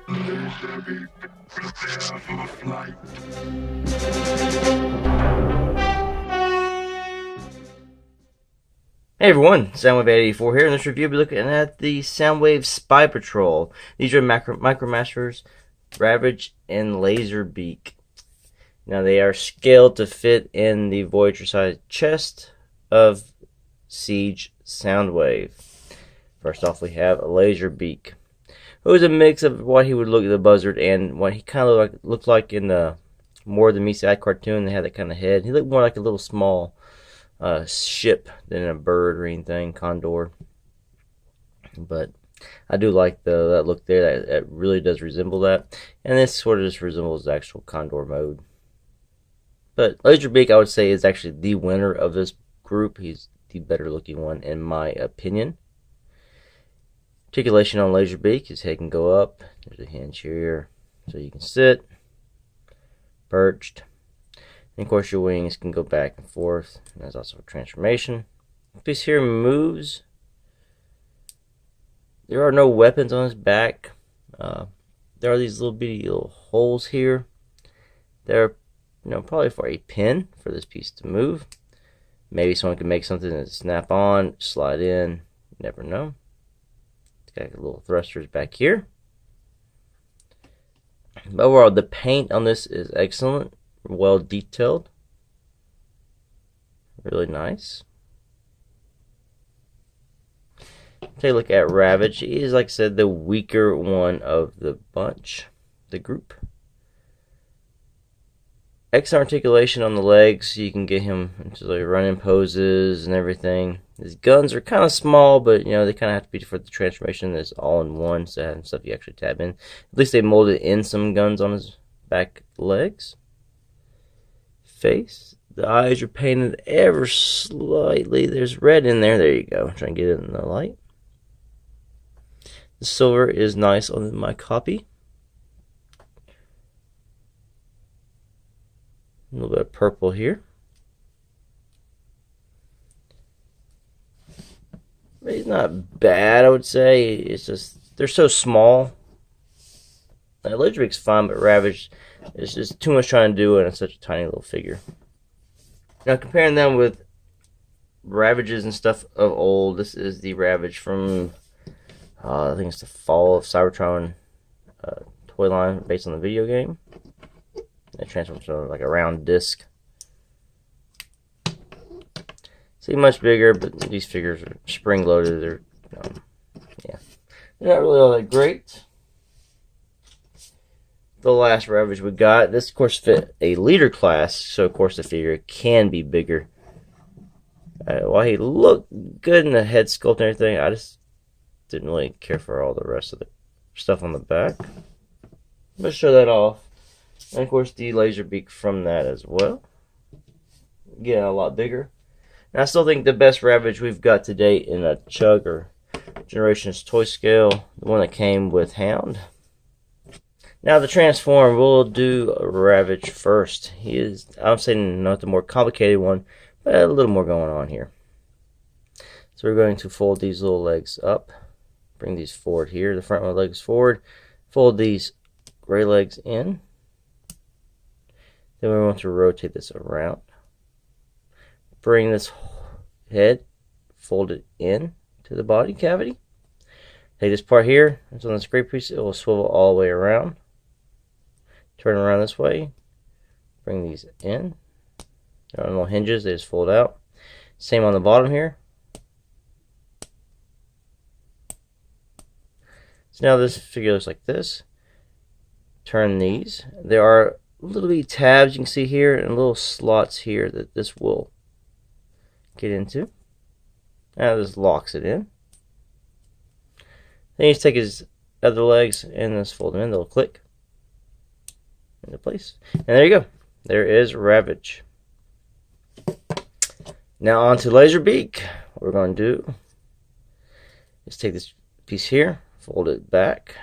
LASERBEAK, prepare for flight. Hey everyone, Soundwave 84 here. In this review, we'll be looking at the Soundwave Spy Patrol. These are Micromasters, Ravage, and Laserbeak. Now they are scaled to fit in the Voyager-sized chest of Siege Soundwave. First off, we have a Laserbeak, who is a mix of what he would look at the Buzzard and what he kind of looked like in the more the Meets the Eye cartoon. They had that kind of head. He looked more like a little small ship than a bird or anything, condor. But I do like that look there. That really does resemble that, and this sort of just resembles the actual condor mode. But Laserbeak, I would say, is actually the winner of this group. He's the better looking one, in my opinion. Articulation on Laserbeak, his head can go up. There's a hinge here, so you can sit, perched. And of course, your wings can go back and forth. And there's also a transformation. This piece here moves. There are no weapons on his back. There are these little bitty little holes here. They're, probably for a pin for this piece to move. Maybe someone can make something that snap on, slide in. You never know. It's got little thrusters back here. But overall, the paint on this is excellent. Well detailed, really nice. Take a look at Ravage. He is, like I said, the weaker one of the bunch, the group. Excellent articulation on the legs. You can get him into the running poses and everything. His guns are kind of small, but they kind of have to be for the transformation. It's all in one, so having stuff you actually tab in. At least they molded in some guns on his back legs. Face. The eyes are painted ever slightly. There's red in there. There you go. Try and get it in the light. The silver is nice on my copy. A little bit of purple here. It's not bad, I would say. It's just they're so small. Laserbeak's fine, but Ravage is just too much trying to do it in such a tiny little figure. Now, comparing them with Ravages and stuff of old, this is the Ravage from, I think it's the Fall of Cybertron toy line based on the video game. It transforms to like a round disc. See, much bigger, but these figures are spring-loaded. They're, they're not really all that great. The last Ravage we got. This, of course, fit a leader class, so of course the figure can be bigger. While he looked good in the head sculpt and everything, I just didn't really care for all the rest of the stuff on the back. Let's show that off. And of course the Laserbeak from that as well. Again, a lot bigger. And I still think the best Ravage we've got to date in a Chug or Generations toy scale, the one that came with Hound. Now the transform, we'll do Ravage first. He is, I'm saying, not the more complicated one, but a little more going on here. So we're going to fold these little legs up, bring these forward here, the front legs forward, fold these gray legs in. Then we want to rotate this around. Bring this head, fold it in to the body cavity. Take this part here, it's on this gray piece, it will swivel all the way around. Turn around this way, bring these in. There are no hinges, they just fold out. Same on the bottom here. So now this figure looks like this. Turn these. There are little bitty tabs you can see here and little slots here that this will get into. Now this locks it in. Then you just take his other legs and just fold them in. They'll click into place. And there you go. There is Ravage. Now on to Laserbeak. What we're going to do is take this piece here, fold it back,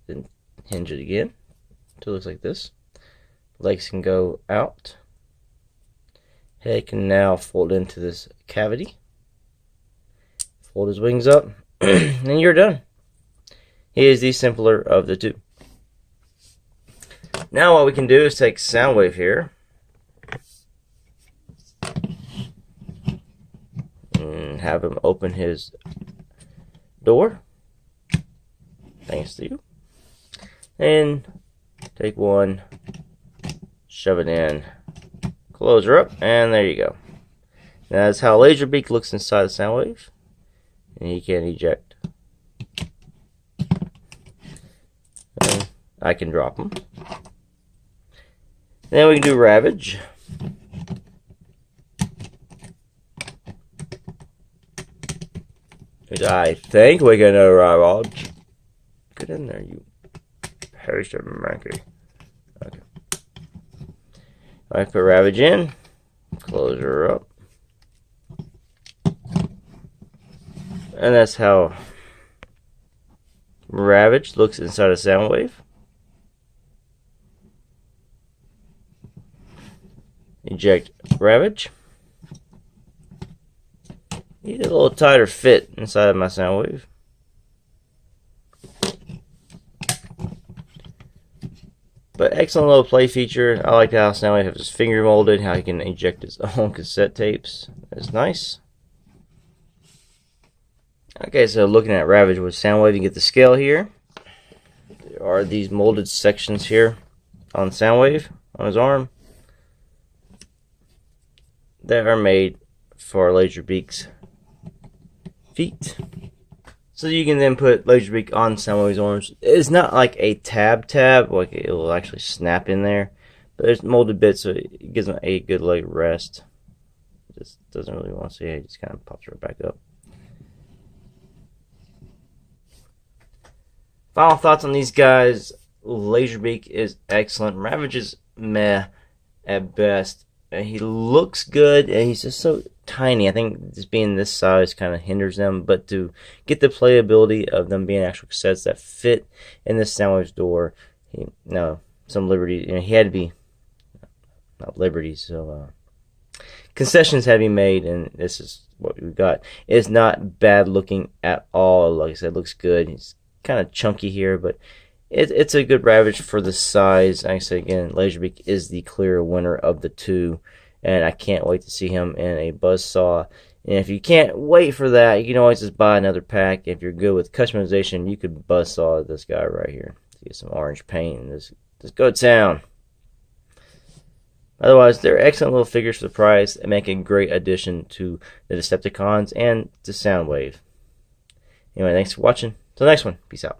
then hinge it again until it looks like this. Legs can go out. Head can now fold into this cavity. Fold his wings up, and you're done. He is the simpler of the two. Now what we can do is take Soundwave here and have him open his door. Thanks to you. And take one, shove it in, close her up, and there you go. Now that's how LASERBEAK looks inside the Soundwave. And he can eject. And I can drop him. Then we can do Ravage. Which I think we can do Ravage. Get in there, you patient monkey. Okay. I put Ravage in, close her up. And that's how Ravage looks inside a Soundwave. Eject Ravage. Need a little tighter fit inside of my Soundwave. But excellent little play feature. I like how Soundwave has his finger molded, how he can eject his own cassette tapes. That's nice. Okay, so looking at Ravage with Soundwave, you get the scale here. There are these molded sections here on Soundwave, on his arm, that are made for LASERBEAK's feet. So you can then put LASERBEAK on Soundwave's arms. It's not like a tab, like it will actually snap in there, but there's molded bits, so it gives them a good leg rest. Just doesn't really want to see it, just kind of pops right back up. Final thoughts on these guys. LASERBEAK is excellent. Ravage is meh at best. He looks good, and he's just so tiny. I think just being this size kind of hinders them. But to get the playability of them being actual cassettes that fit in this Soundwave's door, some liberties. He had to be not liberties. So concessions had to be made, and this is what we got. It's not bad looking at all. Like I said, it looks good. He's kind of chunky here, but it's a good Ravage for the size. Like I said again, LASERBEAK is the clear winner of the two, and I can't wait to see him in a buzzsaw. And if you can't wait for that, you can always just buy another pack. If you're good with customization, you could buzzsaw this guy right here. Get some orange paint and just go to town. Otherwise, they're excellent little figures for the price and make a great addition to the Decepticons and to Soundwave. Anyway, thanks for watching. Till the next one, peace out.